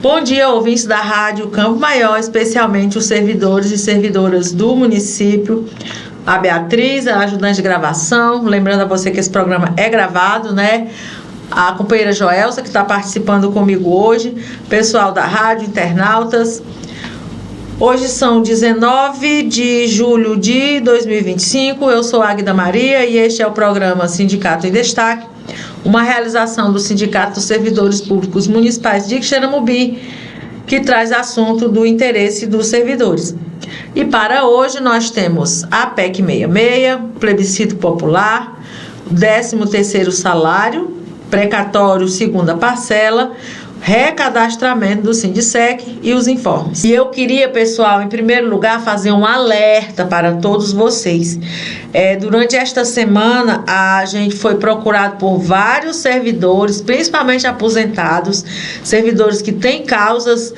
Bom dia, ouvintes da Rádio Campo Maior, especialmente os servidores e servidoras do município. A Beatriz, a ajudante de gravação, lembrando a você que esse programa é gravado, né? A companheira Joelsa, que está participando comigo hoje, pessoal da rádio, internautas. Hoje são 19 de julho de 2025, eu sou Águida Maria e este é o programa Sindicato em Destaque, uma realização do Sindicato dos Servidores Públicos Municipais de Xeramobim, que traz assunto do interesse dos servidores. E para hoje nós temos a PEC 66, plebiscito popular, 13º salário, precatório segunda parcela, recadastramento do Sindicec e os informes. E eu queria, pessoal, em primeiro lugar, fazer um alerta para todos vocês. Durante esta semana, a gente foi procurado por vários servidores, principalmente aposentados, servidores que têm causas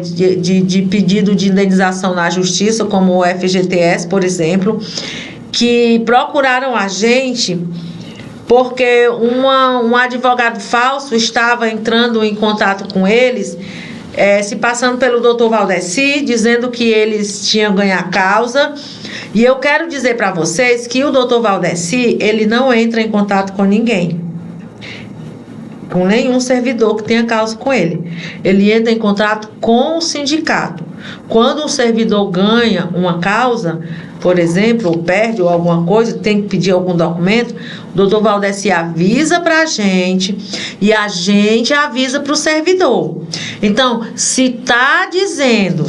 de pedido de indenização na justiça, como o FGTS, por exemplo, que procuraram a gente porque um advogado falso estava entrando em contato com eles, se passando pelo Dr. Valdeci, dizendo que eles tinham ganho a causa. E eu quero dizer para vocês que o Dr. Valdeci, ele não entra em contato com ninguém, com nenhum servidor que tenha causa com ele. Ele entra em contato com o sindicato. Quando um servidor ganha uma causa, por exemplo, ou perde ou alguma coisa, tem que pedir algum documento, o doutor Valdeci avisa para a gente e a gente avisa para o servidor. Então, se está dizendo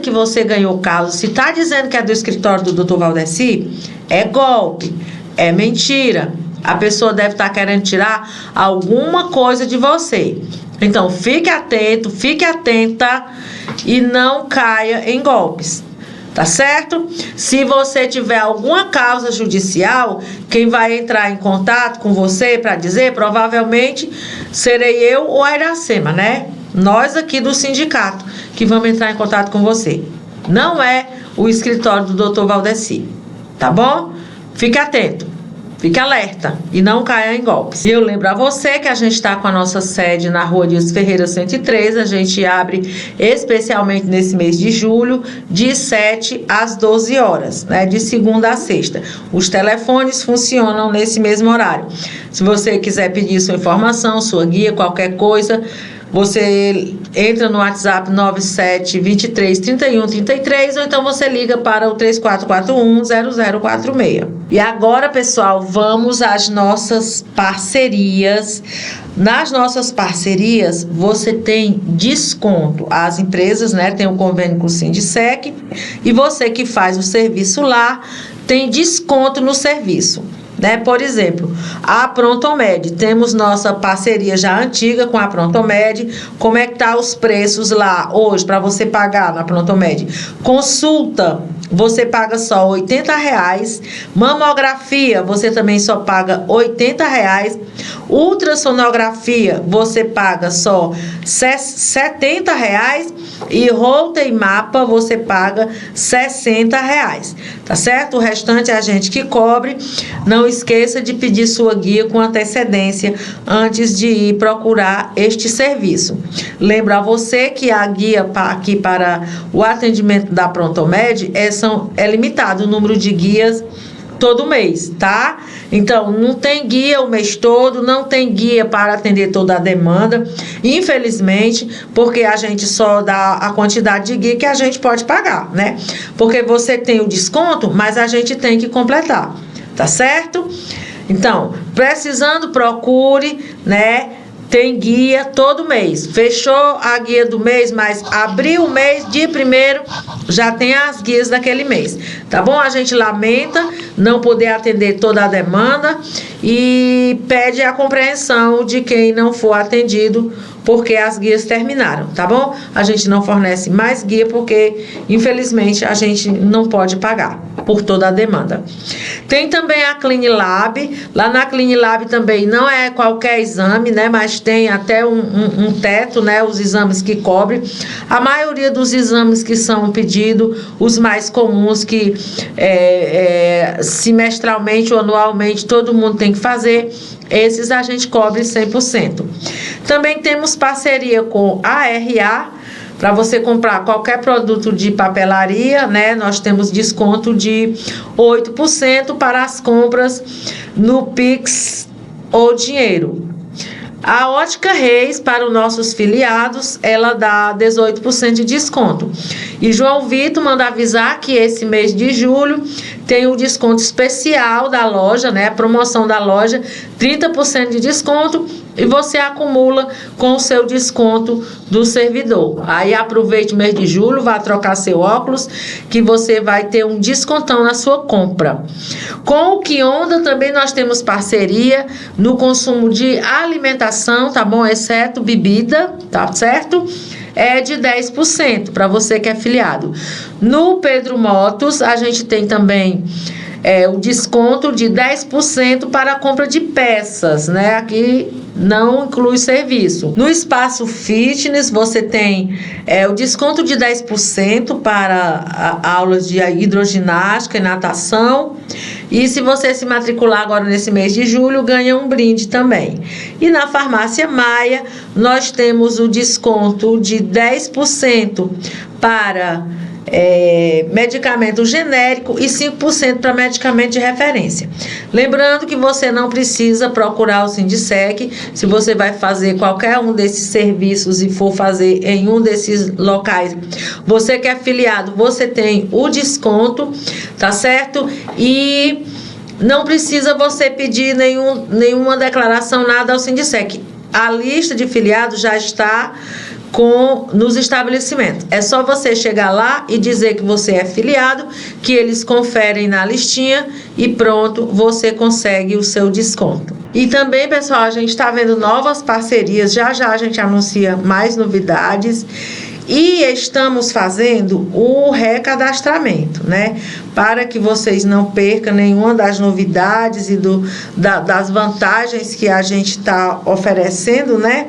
que você ganhou causa, se está dizendo que é do escritório do doutor Valdeci, é golpe, é mentira. A pessoa deve estar querendo tirar alguma coisa de você. Então, fique atento, fique atenta e não caia em golpes. Tá certo? Se você tiver alguma causa judicial, quem vai entrar em contato com você para dizer, provavelmente serei eu ou a Iracema, né? Nós aqui do sindicato que vamos entrar em contato com você. Não é o escritório do Dr. Valdeci, tá bom? Fique atento. Fique alerta e não caia em golpes. E eu lembro a você que a gente está com a nossa sede na Rua Dias Ferreira 103. A gente abre especialmente nesse mês de julho, de 7 às 12 horas, né? De segunda a sexta. Os telefones funcionam nesse mesmo horário. Se você quiser pedir sua informação, sua guia, qualquer coisa, você entra no WhatsApp 97 23 31 33 ou então você liga para o 3441-0046. E agora, pessoal, vamos às nossas parcerias. Nas nossas parcerias, você tem desconto. As empresas, né, tem um convênio com o Sindicec e você que faz o serviço lá tem desconto no serviço. Né? Por exemplo, a Prontomed, temos nossa parceria já antiga com a Prontomed. Como é que tá os preços lá hoje para você pagar na Prontomed? Consulta, você paga só R$80. Mamografia, você também só paga R$80. Ultrassonografia, você paga só R$70. E Holter e Mapa, você paga R$60. Tá certo? O restante é a gente que cobre. Não esqueça de pedir sua guia com antecedência antes de ir procurar este serviço. Lembra a você que a guia aqui para o atendimento da Prontomed é limitado o número de guias todo mês, tá? Então, não tem guia o mês todo, não tem guia para atender toda a demanda, infelizmente, porque a gente só dá a quantidade de guia que a gente pode pagar, né? Porque você tem o desconto, mas a gente tem que completar, tá certo? Então, precisando, procure, né? Tem guia todo mês. Fechou a guia do mês, mas abriu o mês, dia 1º, já tem as guias daquele mês. Tá bom? A gente lamenta não poder atender toda a demanda e pede a compreensão de quem não for atendido, porque as guias terminaram, tá bom? A gente não fornece mais guia porque, infelizmente, a gente não pode pagar por toda a demanda. Tem também a Clinilab. Lá na Clinilab também não é qualquer exame, né? Mas tem até um teto, né? Os exames que cobrem. A maioria dos exames que são pedidos, os mais comuns que semestralmente ou anualmente todo mundo tem que fazer, esses a gente cobre 100%. Também temos parceria com a ARA. Para você comprar qualquer produto de papelaria, né? Nós temos desconto de 8% para as compras no Pix ou dinheiro. A Ótica Reis, para os nossos filiados, ela dá 18% de desconto. E João Vitor manda avisar que esse mês de julho tem o desconto especial da loja, né? A promoção da loja, 30% de desconto, e você acumula com o seu desconto do servidor. Aí aproveite o mês de julho, vá trocar seu óculos, que você vai ter um descontão na sua compra. Com o Kionda também nós temos parceria no consumo de alimentação, tá bom? Exceto bebida, tá certo? É de 10% para você que é afiliado. No Pedro Motos, a gente tem também o desconto de 10% para a compra de peças, né? Aqui não inclui serviço. No Espaço Fitness, você tem o desconto de 10% para aulas de hidroginástica e natação. E se você se matricular agora nesse mês de julho, ganha um brinde também. E na Farmácia Maia, nós temos o desconto de 10% para medicamento genérico e 5% para medicamento de referência. Lembrando que você não precisa procurar o Sindicec se você vai fazer qualquer um desses serviços e for fazer em um desses locais. Você que é afiliado, você tem o desconto, tá certo? E não precisa você pedir nenhuma declaração, nada ao Sindicec. A lista de filiados já está nos estabelecimentos. É só você chegar lá e dizer que você é filiado, que eles conferem na listinha e pronto, você consegue o seu desconto. E também, pessoal, a gente está vendo novas parcerias, já a gente anuncia mais novidades. E estamos fazendo o recadastramento, né? Para que vocês não percam nenhuma das novidades e das vantagens que a gente está oferecendo, né?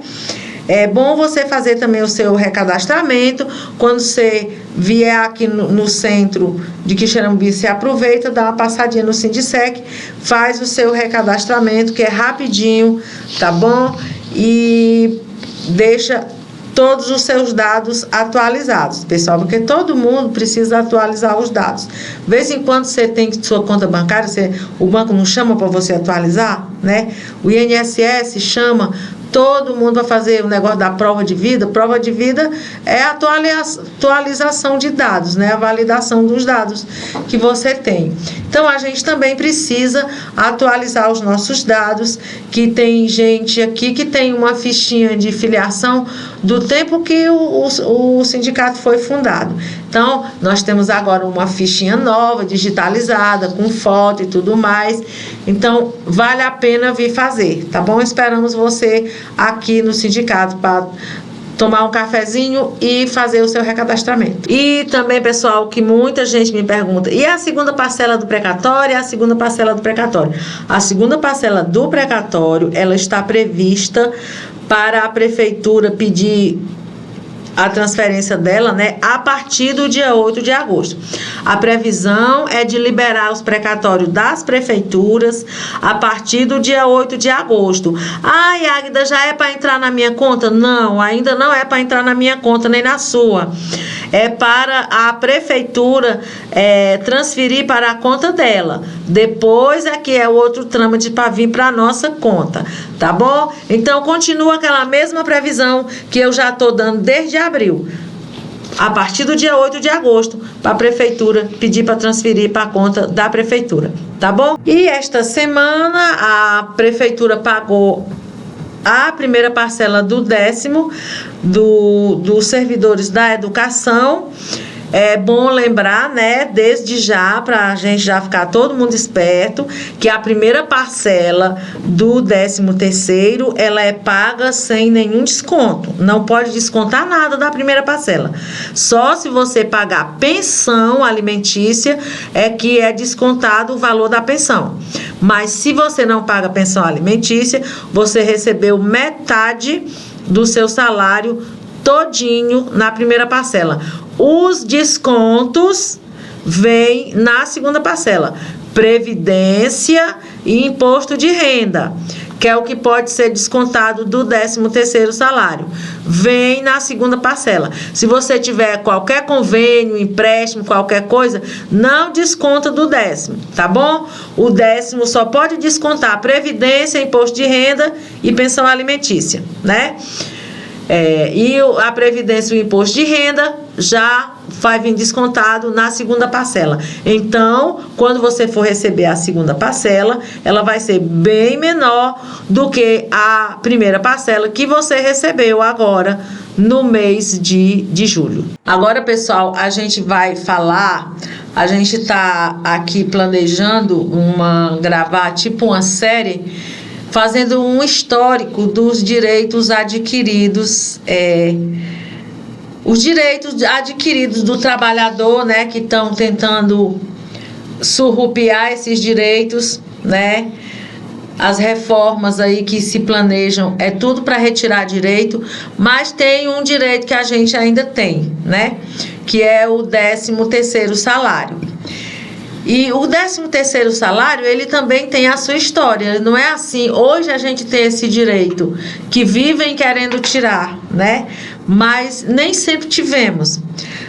É bom você fazer também o seu recadastramento. Quando você vier aqui no centro de Quixeramobim, você aproveita, dá uma passadinha no Sindicec, faz o seu recadastramento, que é rapidinho, tá bom? E deixa todos os seus dados atualizados, pessoal, porque todo mundo precisa atualizar os dados. De vez em quando você tem sua conta bancária, o banco não chama para você atualizar, né? O INSS chama todo mundo vai fazer o negócio da prova de vida. Prova de vida é a atualização de dados, né? A validação dos dados que você tem. Então, a gente também precisa atualizar os nossos dados, que tem gente aqui que tem uma fichinha de filiação do tempo que o sindicato foi fundado. Então, nós temos agora uma fichinha nova, digitalizada, com foto e tudo mais. Então, vale a pena vir fazer, tá bom? Esperamos você aqui no sindicato para tomar um cafezinho e fazer o seu recadastramento. E também, pessoal, que muita gente me pergunta, e a segunda parcela do precatório? A segunda parcela do precatório? A segunda parcela do precatório, ela está prevista para a prefeitura pedir a transferência dela, né, a partir do dia 8 de agosto. A previsão é de liberar os precatórios das prefeituras a partir do dia 8 de agosto. Ai, Águida, já é para entrar na minha conta? Não, ainda não é para entrar na minha conta, nem na sua. É para a prefeitura transferir para a conta dela. Depois é que é o outro trâmite para vir para a nossa conta, tá bom? Então, continua aquela mesma previsão que eu já estou dando desde abril. A partir do dia 8 de agosto, para a prefeitura pedir para transferir para a conta da prefeitura, tá bom? E esta semana a prefeitura pagou a primeira parcela do 10º dos servidores da educação. É bom lembrar, né, desde já, para a gente já ficar todo mundo esperto, que a primeira parcela do 13º, ela é paga sem nenhum desconto. Não pode descontar nada da primeira parcela. Só se você pagar pensão alimentícia é que é descontado o valor da pensão. Mas se você não paga pensão alimentícia, você recebeu metade do seu salário todinho na primeira parcela. Os descontos vêm na segunda parcela. Previdência e imposto de renda, que é o que pode ser descontado do 13º salário. Vem na segunda parcela. Se você tiver qualquer convênio, empréstimo, qualquer coisa, não desconta do 10º, tá bom? O 10º só pode descontar previdência, imposto de renda e pensão alimentícia, né? E a previdência e o imposto de renda já vai vir descontado na segunda parcela. Então, quando você for receber a segunda parcela, ela vai ser bem menor do que a primeira parcela que você recebeu agora no mês de julho. Agora, pessoal, a gente vai falar, a gente está aqui planejando gravar tipo uma série fazendo um histórico dos direitos adquiridos, os direitos adquiridos do trabalhador, né, que estão tentando surrupiar esses direitos, né? As reformas aí que se planejam, é tudo para retirar direito, mas tem um direito que a gente ainda tem, né? Que é o 13º salário. E o 13º salário, ele também tem a sua história. Não é assim, hoje a gente tem esse direito que vivem querendo tirar, né? Mas nem sempre tivemos.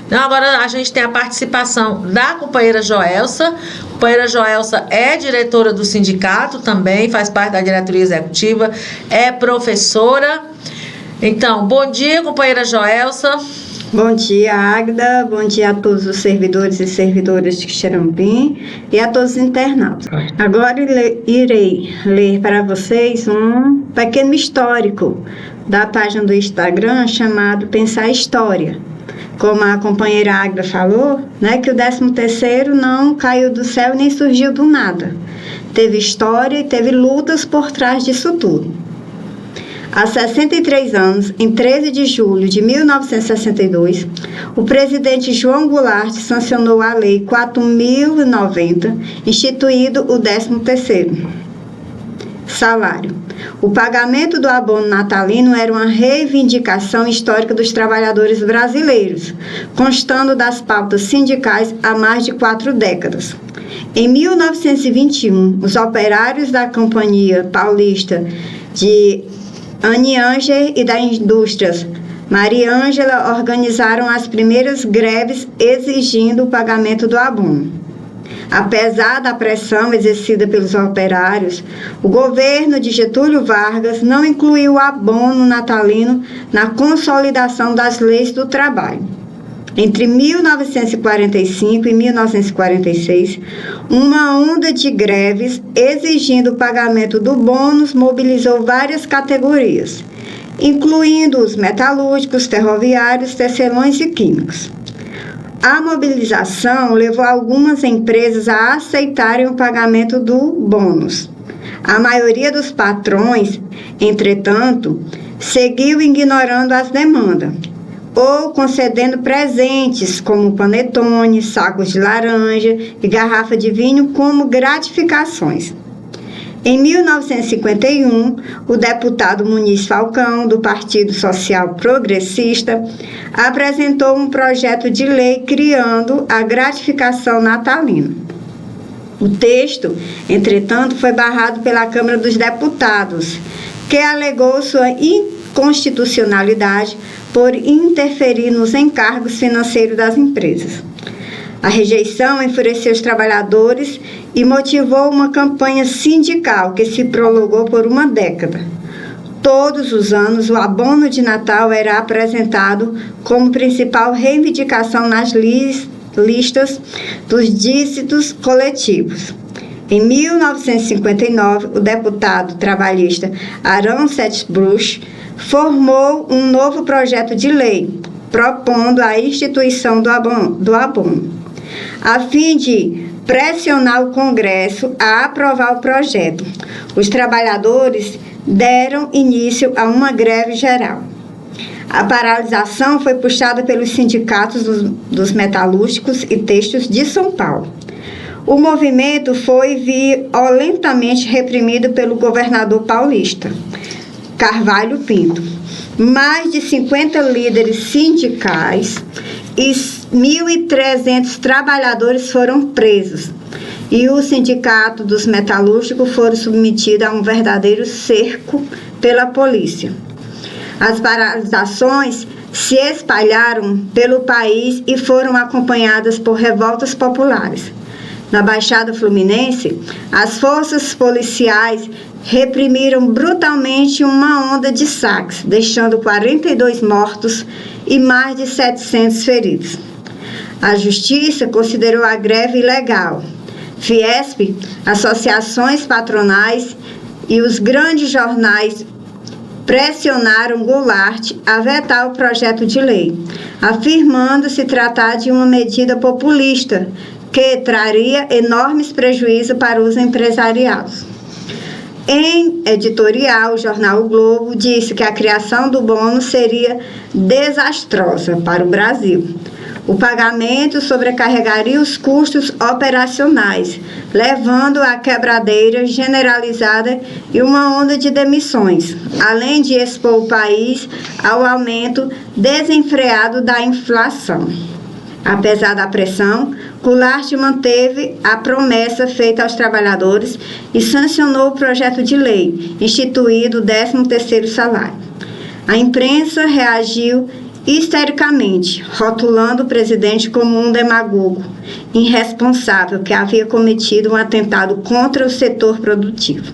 Então, agora a gente tem a participação da companheira Joelsa. A companheira Joelsa é diretora do sindicato também, faz parte da diretoria executiva, é professora. Então, bom dia, companheira Joelsa. Bom dia, Águida. Bom dia a todos os servidores e servidoras de Xerambim e a todos os internautas. Agora irei ler para vocês um pequeno histórico da página do Instagram chamado Pensar História. Como a companheira Águida falou, né, que o 13º não caiu do céu nem surgiu do nada. Teve história e teve lutas por trás disso tudo. Há 63 anos, em 13 de julho de 1962, o presidente João Goulart sancionou a Lei 4.090, instituído o 13º salário. O pagamento do abono natalino era uma reivindicação histórica dos trabalhadores brasileiros, constando das pautas sindicais há mais de 4 décadas. Em 1921, os operários da Companhia Paulista de Anianger e da Indústrias Maria Ângela organizaram as primeiras greves exigindo o pagamento do abono. Apesar da pressão exercida pelos operários, o governo de Getúlio Vargas não incluiu o abono natalino na consolidação das leis do trabalho. Entre 1945 e 1946, uma onda de greves exigindo o pagamento do bônus mobilizou várias categorias, incluindo os metalúrgicos, ferroviários, tecelões e químicos. A mobilização levou algumas empresas a aceitarem o pagamento do bônus. A maioria dos patrões, entretanto, seguiu ignorando as demandas, ou concedendo presentes como panetone, sacos de laranja e garrafa de vinho como gratificações. Em 1951, o deputado Muniz Falcão, do Partido Social Progressista, apresentou um projeto de lei criando a gratificação natalina. O texto, entretanto, foi barrado pela Câmara dos Deputados, que alegou sua inconstitucionalidade por interferir nos encargos financeiros das empresas. A rejeição enfureceu os trabalhadores e motivou uma campanha sindical que se prolongou por uma década. Todos os anos, o abono de Natal era apresentado como principal reivindicação nas listas dos dígitos coletivos. Em 1959, o deputado trabalhista Arão Setbruch formou um novo projeto de lei, propondo a instituição do abono, a fim de pressionar o Congresso a aprovar o projeto. Os trabalhadores deram início a uma greve geral. A paralisação foi puxada pelos sindicatos dos metalúrgicos e têxteis de São Paulo. O movimento foi violentamente reprimido pelo governador paulista, Carvalho Pinto. Mais de 50 líderes sindicais e 1.300 trabalhadores foram presos e o Sindicato dos Metalúrgicos foram submetidos a um verdadeiro cerco pela polícia. As paralisações se espalharam pelo país e foram acompanhadas por revoltas populares. Na Baixada Fluminense, as forças policiais reprimiram brutalmente uma onda de saques, deixando 42 mortos e mais de 700 feridos. A Justiça considerou a greve ilegal. Fiesp, associações patronais e os grandes jornais pressionaram Goulart a vetar o projeto de lei, afirmando se tratar de uma medida populista que traria enormes prejuízos para os empresariais. Em editorial, o jornal O Globo disse que a criação do bônus seria desastrosa para o Brasil. O pagamento sobrecarregaria os custos operacionais, levando a quebradeira generalizada e uma onda de demissões, além de expor o país ao aumento desenfreado da inflação. Apesar da pressão, Goulart manteve a promessa feita aos trabalhadores e sancionou o projeto de lei, instituído o 13º salário. A imprensa reagiu histericamente, rotulando o presidente como um demagogo irresponsável que havia cometido um atentado contra o setor produtivo.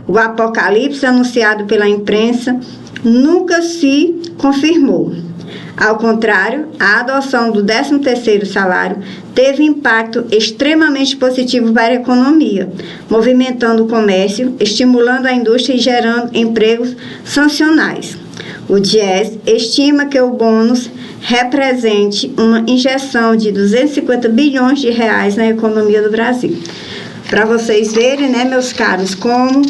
O apocalipse anunciado pela imprensa nunca se confirmou. Ao contrário, a adoção do 13º salário teve impacto extremamente positivo para a economia, movimentando o comércio, estimulando a indústria e gerando empregos sancionais. O DIEESE estima que o bônus represente uma injeção de 250 bilhões de reais na economia do Brasil. Para vocês verem, né, meus caros, como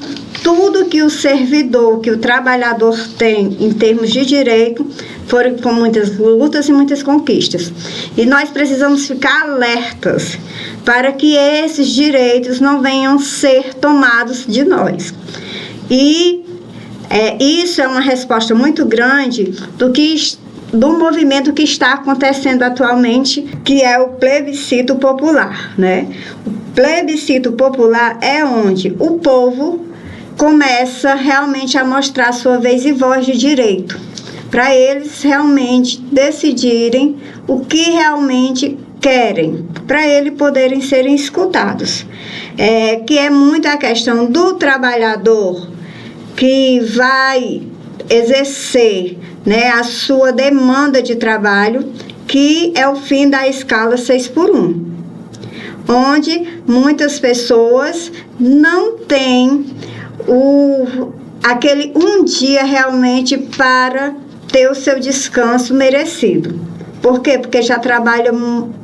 tudo que o servidor, que o trabalhador tem em termos de direito, foram com muitas lutas e muitas conquistas. E nós precisamos ficar alertas para que esses direitos não venham ser tomados de nós. E isso é uma resposta muito grande do movimento que está acontecendo atualmente, que é o plebiscito popular, né? O plebiscito popular é onde o povo começa realmente a mostrar sua vez e voz de direito, para eles realmente decidirem o que realmente querem, para eles poderem serem escutados. Que é muito a questão do trabalhador que vai exercer, né, a sua demanda de trabalho, que é o fim da escala 6x1, onde muitas pessoas não têm aquele um dia realmente para ter o seu descanso merecido. Por quê? Porque já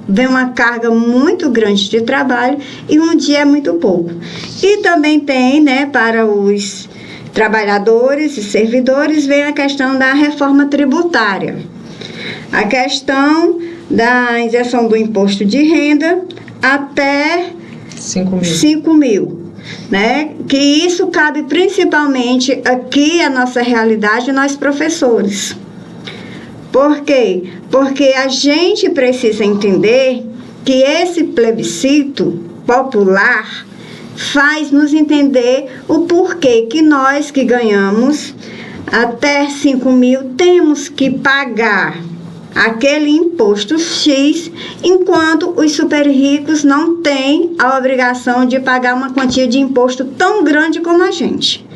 vem uma carga muito grande de trabalho e um dia é muito pouco. E também tem, né, para os trabalhadores e servidores, vem a questão da reforma tributária, a questão da isenção do imposto de renda até 5 mil. Né? Que isso cabe principalmente aqui, a nossa realidade, nós professores. Por quê? Porque a gente precisa entender que esse plebiscito popular faz nos entender o porquê que nós que ganhamos até 5 mil temos que pagar aquele imposto X, enquanto os super ricos não têm a obrigação de pagar uma quantia de imposto tão grande como a gente.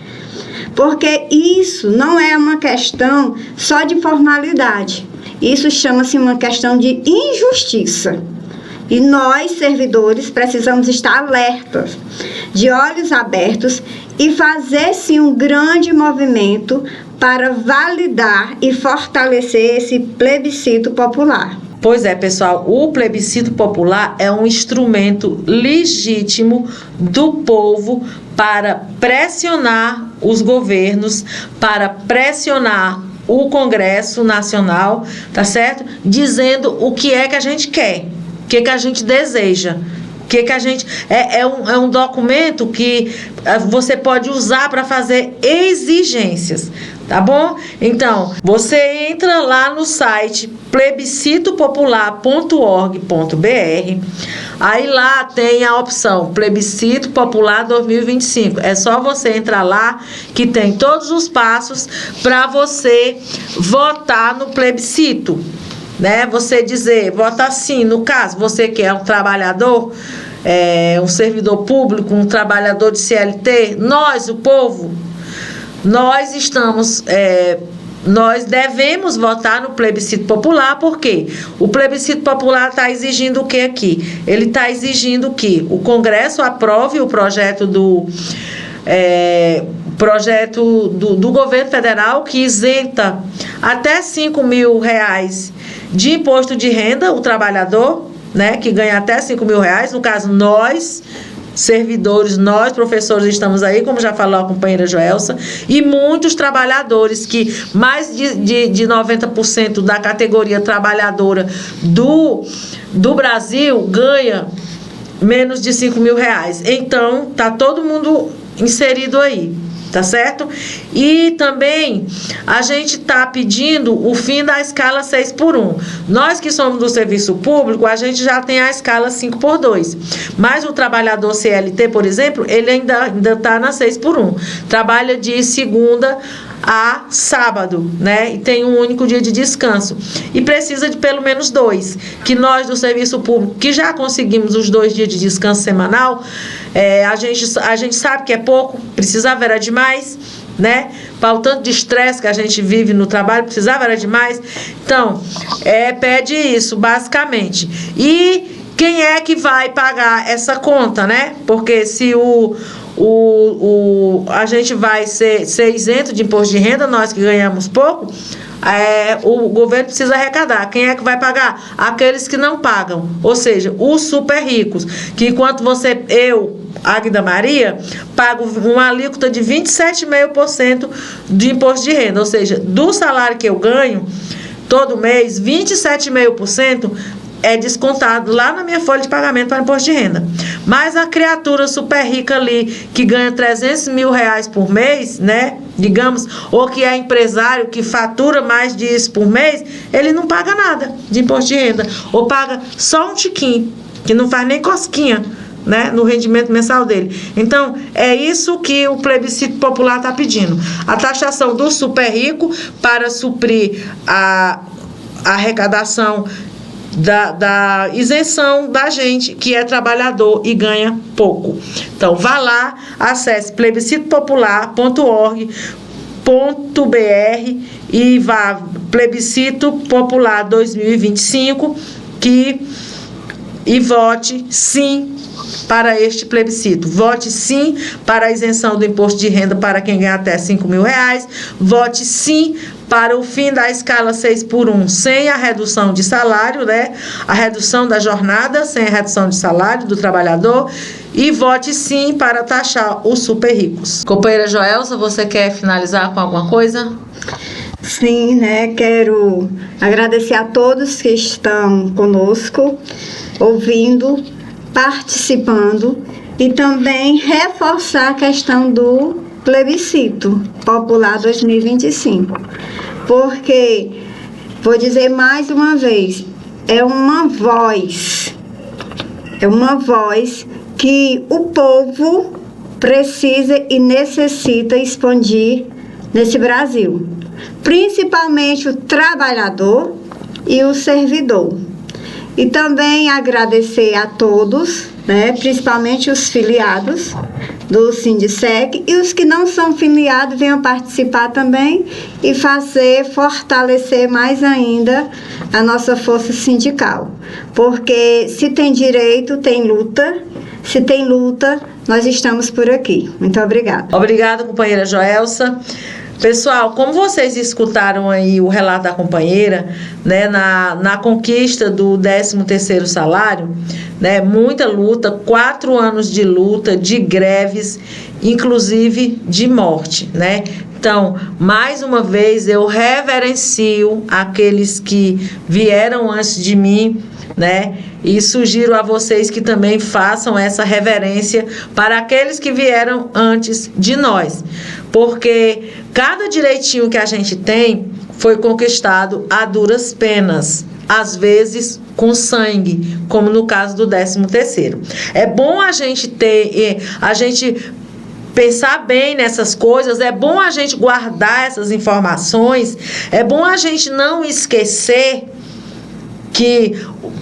Porque isso não é uma questão só de formalidade, isso chama-se uma questão de injustiça. E nós, servidores, precisamos estar alertas, de olhos abertos e fazer, sim, um grande movimento para validar e fortalecer esse plebiscito popular. Pois é, pessoal, o plebiscito popular é um instrumento legítimo do povo para pressionar os governos, para pressionar o Congresso Nacional, tá certo? Dizendo o que é que a gente quer, o que a gente deseja. Que a gente é um documento que você pode usar para fazer exigências. Tá bom? Então, você entra lá no site plebiscitopopular.org.br. Aí lá tem a opção Plebiscito Popular 2025. É só você entrar lá que tem todos os passos para você votar no plebiscito, né? Você dizer, vota sim. No caso, você que é um trabalhador, um servidor público, um trabalhador de CLT, nós, o povo, nós estamos, nós devemos votar no plebiscito popular, porque o plebiscito popular está exigindo o que aqui? Ele está exigindo que o Congresso aprove o projeto do governo federal, que isenta até R$5.000 de imposto de renda o trabalhador, né, que ganha até R$5.000. No caso, nós servidores, nós professores estamos aí, como já falou a companheira Joelsa, e muitos trabalhadores, que mais de 90% da categoria trabalhadora do Brasil ganha menos de R$5.000. Então, tá todo mundo inserido aí, tá certo? E também a gente está pedindo o fim da escala 6x1. Nós que somos do serviço público, a gente já tem a escala 5x2. Mas o trabalhador CLT, por exemplo, ele ainda está na 6x1. Trabalha de segunda a sábado, né? E tem um único dia de descanso. E precisa de pelo menos 2. Que nós do serviço público, que já conseguimos os 2 dias de descanso semanal, a gente sabe que é pouco, precisava era demais, né? Para o tanto de estresse que a gente vive no trabalho, precisava era demais. Então, pede isso, basicamente. E quem é que vai pagar essa conta, né? Porque se a gente vai ser isento de imposto de renda, nós que ganhamos pouco, o governo precisa arrecadar. Quem é que vai pagar? Aqueles que não pagam, ou seja, os super ricos, que enquanto eu, Águida Maria, pago uma alíquota de 27,5% de imposto de renda, ou seja, do salário que eu ganho todo mês, 27,5% é descontado lá na minha folha de pagamento para imposto de renda. Mas a criatura super rica ali, que ganha R$300.000 por mês, né, digamos, ou que é empresário, que fatura mais disso por mês, ele não paga nada de imposto de renda, ou paga só um tiquinho, que não faz nem cosquinha, né, no rendimento mensal dele. Então, é isso que o plebiscito popular está pedindo. A taxação do super rico para suprir a arrecadação da isenção da gente que é trabalhador e ganha pouco. Então, vá lá, acesse plebiscitopopular.org.br e vá Plebiscito Popular 2025 e vote sim para este plebiscito. Vote sim para a isenção do imposto de renda para quem ganha até R$5.000. Vote sim para o fim da escala 6x1 sem a redução de salário, né? A redução da jornada sem a redução de salário do trabalhador. E vote sim para taxar os super ricos. Companheira Joelsa, você quer finalizar com alguma coisa? Sim, né? Quero agradecer a todos que estão conosco, ouvindo, participando, e também reforçar a questão do plebiscito popular 2025, porque, vou dizer mais uma vez, é uma voz que o povo precisa e necessita expandir nesse Brasil, principalmente o trabalhador e o servidor. E também agradecer a todos, né, principalmente os filiados do Sindiceg, e os que não são filiados venham participar também e fortalecer mais ainda a nossa força sindical. Porque se tem direito, tem luta. Se tem luta, nós estamos por aqui. Muito obrigada. Obrigada, companheira Joelsa. Pessoal, como vocês escutaram aí o relato da companheira, né, na conquista do 13º salário, né, muita luta, 4 anos de luta, de greves, inclusive de morte, né? Então, mais uma vez, eu reverencio aqueles que vieram antes de mim, né? E sugiro a vocês que também façam essa reverência para aqueles que vieram antes de nós, porque cada direitinho que a gente tem foi conquistado a duras penas, às vezes com sangue, como no caso do 13º. É bom a gente pensar bem nessas coisas, é bom a gente guardar essas informações, é bom a gente não esquecer que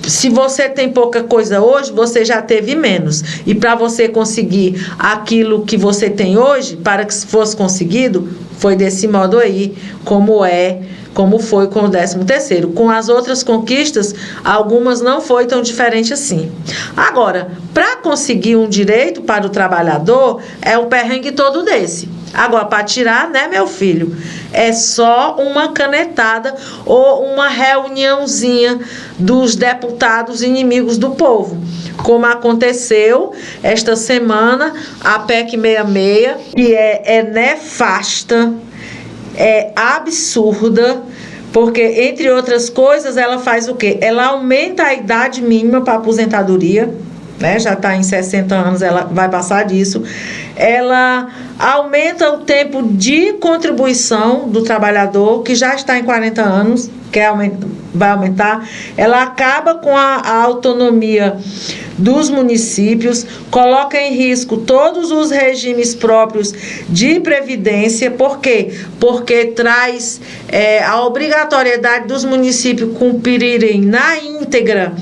se você tem pouca coisa hoje, você já teve menos. E para você conseguir aquilo que você tem hoje, para que fosse conseguido, foi desse modo aí, como foi com o 13º. Com as outras conquistas, algumas não foi tão diferente assim. Agora, para conseguir um direito para o trabalhador, é um perrengue todo desse. Agora, para tirar, né, meu filho, é só uma canetada ou uma reuniãozinha dos deputados inimigos do povo, como aconteceu esta semana, a PEC 66, que é nefasta, é absurda, porque, entre outras coisas, ela faz o quê? Ela aumenta a idade mínima para aposentadoria, né? Já está em 60 anos, ela vai passar disso. Ela aumenta o tempo de contribuição do trabalhador, que já está em 40 anos, vai aumentar. Ela acaba com a autonomia dos municípios, coloca em risco todos os regimes próprios de previdência. Por quê? Porque traz a obrigatoriedade dos municípios cumprirem na íntegra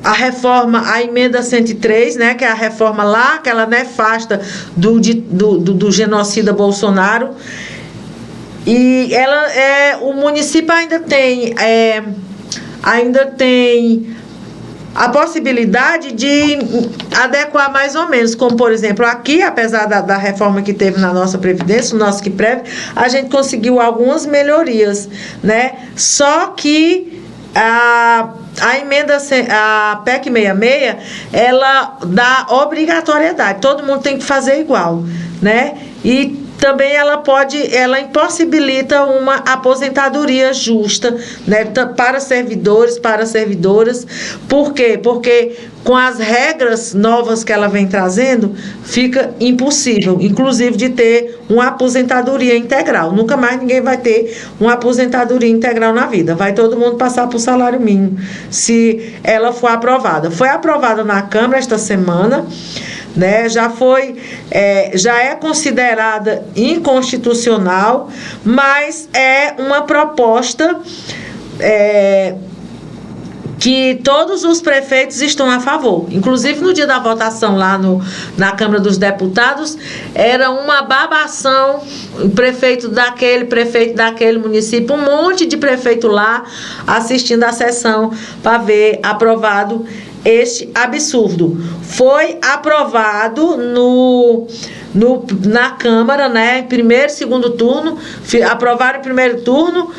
a reforma, a emenda 103, né, que é a reforma lá, aquela nefasta do genocida Bolsonaro. E o município ainda tem a possibilidade de adequar mais ou menos, como, por exemplo, aqui, apesar da reforma que teve na nossa Previdência, o nosso QUIPREV, a gente conseguiu algumas melhorias, né? Só que a PEC 66, ela dá obrigatoriedade, todo mundo tem que fazer igual, né? E também ela impossibilita uma aposentadoria justa, né, para servidores, para servidoras. Por quê? Porque com as regras novas que ela vem trazendo, fica impossível, inclusive, de ter uma aposentadoria integral. Nunca mais ninguém vai ter uma aposentadoria integral na vida. Vai todo mundo passar por salário mínimo, se ela for aprovada. Foi aprovada na Câmara esta semana, né? Já é considerada inconstitucional, mas é uma proposta que todos os prefeitos estão a favor. Inclusive, no dia da votação lá na Câmara dos Deputados, era uma babação, prefeito daquele município, um monte de prefeito lá assistindo a sessão para ver aprovado este absurdo. Foi aprovado na Câmara, né, em primeiro e segundo turno, aprovaram o primeiro turno,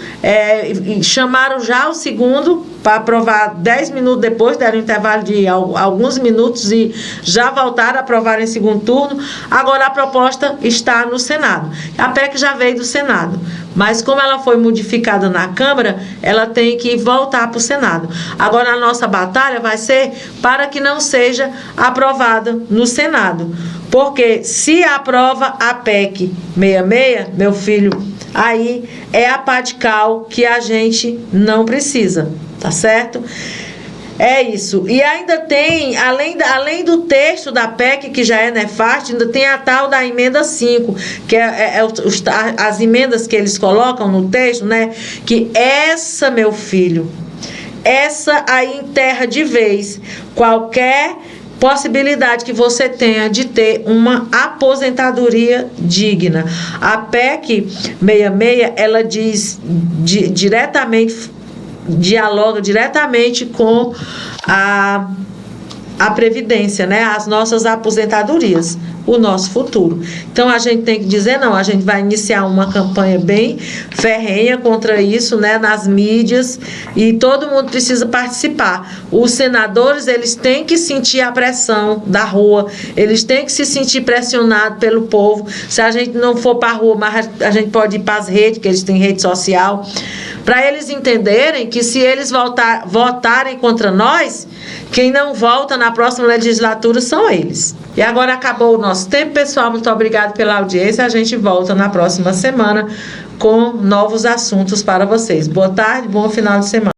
chamaram já o segundo para aprovar 10 minutos depois, deram um intervalo de alguns minutos e já voltaram a aprovar em segundo turno. Agora a proposta está no Senado. A PEC já veio do Senado, mas como ela foi modificada na Câmara, ela tem que voltar para o Senado. Agora a nossa batalha vai ser para que não seja aprovada no Senado. Porque se aprova a PEC 66, meu filho, aí é a pá de cal que a gente não precisa, tá certo? É isso. E ainda tem, além do texto da PEC, que já é nefasto, ainda tem a tal da emenda 5, que as emendas que eles colocam no texto, né? Que essa, meu filho, essa aí enterra de vez qualquer possibilidade que você tenha de ter uma aposentadoria digna. A PEC 66, ela dialoga diretamente com a Previdência, né? As nossas aposentadorias, o nosso futuro. Então, a gente tem que dizer não, a gente vai iniciar uma campanha bem ferrenha contra isso, né? Nas mídias, e todo mundo precisa participar. Os senadores, eles têm que sentir a pressão da rua, eles têm que se sentir pressionados pelo povo. Se a gente não for para a rua, mas a gente pode ir para as redes, que eles têm rede social, para eles entenderem que se eles votarem contra nós, quem não volta na próxima legislatura são eles. E agora acabou o nosso tempo, pessoal. Muito obrigado pela audiência. A gente volta na próxima semana com novos assuntos para vocês. Boa tarde, bom final de semana.